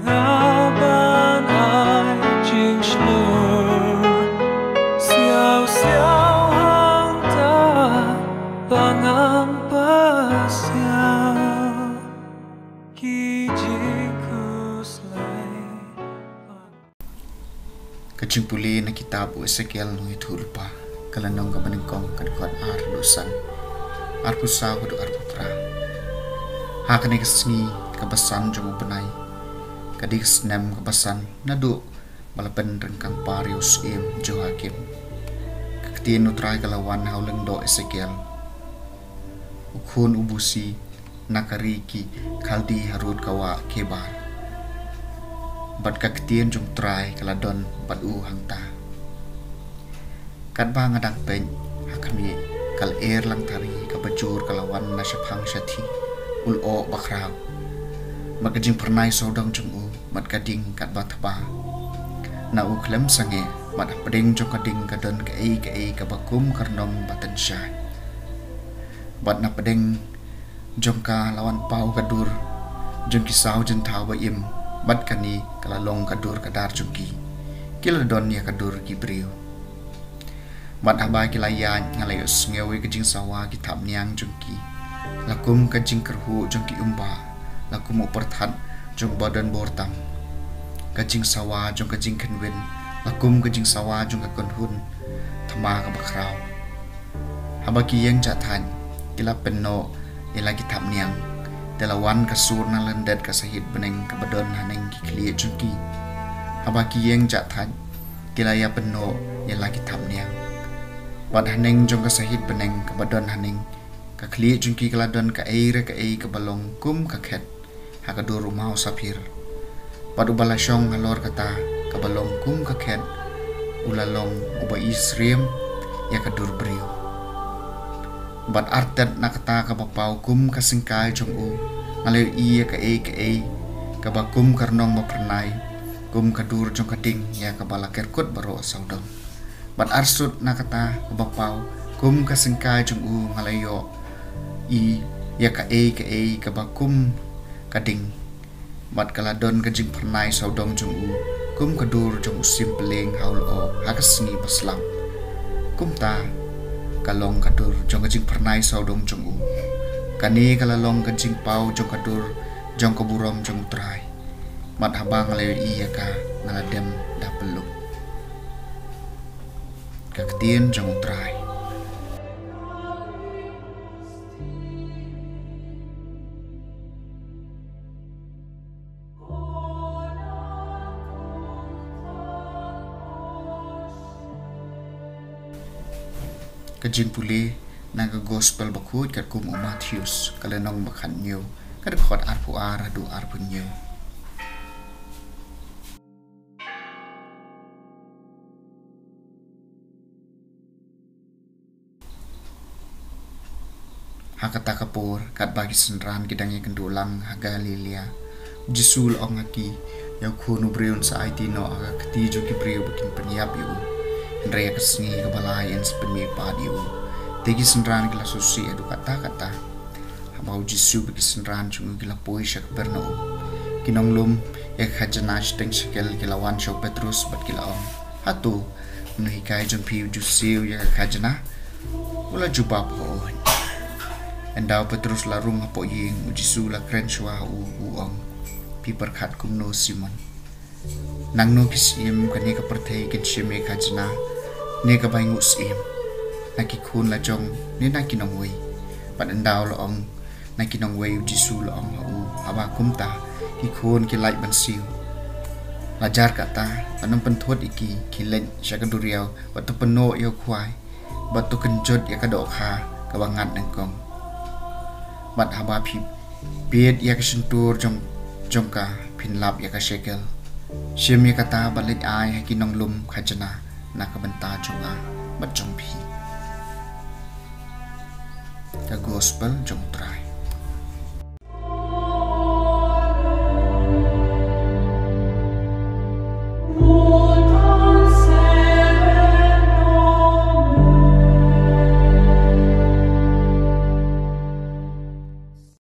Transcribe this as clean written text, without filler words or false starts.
ban ai chinh slur xiao xiao hang ta bangang pasiao ki jikus lai Kacing puli na kitab Ezekiel nui tulpa kalanong kabaningkong kadkot ar lusan ar pusaw kadu ar putra hakani kasngi kabasan jong benai kadik snem kabasan nadu malapen rengkang parius im Joakim kaktiin utrai kalawan hauling do Ezekiel ukun ubusi nakariki kaldi harut kawa kebar bat kaktiin jong trai kaladon bat hangta kat ba ngadang pen hakami kal lang tari kabajur kalawan nasyapang syati ul o bakraw magkajing pernay sodang jong mat kading kat bataba na klem sange mat peding jong kading kadon kai kabakum karnom batan syai bat na peding jong ka lawan pau kadur jong kisau jentau ba im bat kani kalalong kadur kadar jongki kiladon ya kadur gibriu bat abai kilayan ngalayos ngewe kajing sawa kitab niang jongki lakum kajing kerhu jongki umba lakum uperthat jong badan bortam kajing sawa jong kajing kenwin lakum kajing sawa jong kakonhun thama ka bakraw habaki yang jathan kila penno ila kitab niang dalawan kasur na lendet kasahid beneng kabadon haneng kikli jongki habaki yang jathan kila ya penno ila kitab niang bat haneng jong kasahid beneng kabadon haneng kakli jongki kaladon ka kabalong kum kakhet hakadur rumau sapir bat ubalashong halor kata kabalong kum kakhet ulalong uba isriem ya kadur brio bat artet nakata kabapau kum kasingkai jong ngalew iya ka kabakum karnong mapernai kum kadur jong kading ya kabala kerkut baro saudong bat arsut nakata kabapau kum kasingkai jong ngalayo i ya ka kabakum kading bat kaladon kajing pernai saudong jong kum kadur jong simpeleng haul o hakasni baslam kum ta kalong kadur jong kajing pernai saudong jong kani kalalong kajing pau jong kadur jong kaburom jong trai mat habang ngalayo iya ka ngaladem da peluk kaktien jong trai kajing puli naga gospel bakut kat kum Matthews kalenong bakhan nyo kad khot arpu aradu arpu nyo hakata kapur kat bagi senran kidangi kendulang haga lilia jisul ongaki yaw kunu breun sa aitino aga ketijo kibreu bikin penyiap yu Andrea kesni kebalayan sepenuhnya padiu. Tegi senran gila susi edu kata-kata. Habau jisu bagi senran cungu gila poi syak berno. Kinong lum yak hajanaj teng syakel gila wan syau Petrus bat gila om. Hatu menuhikai jong piu jusiu yak hajana. Ula jubab ho. Endau Petrus larung hapo ying ujisu la kren syua uong. Piper kat kumno Simon. Nang no kisim kani kapertei kinsyime hajana. Ni ka baingu sim nakikun la jong ni nakinong wei pat endau lo ong nakinong wei jisu lo ong hu aba kumta kikun kilai bansiu lajar kata panam penthot iki kilen syakaduriau batu peno yo khwai batu kenjot ya kadok kha kabangat nengkong bat haba phi piet ya kesentur jong ka pinlap ya ka shekel syem ya kata balit ai hakinong lum khajana nakabenta jonga bat jong phi ka gospel jong trai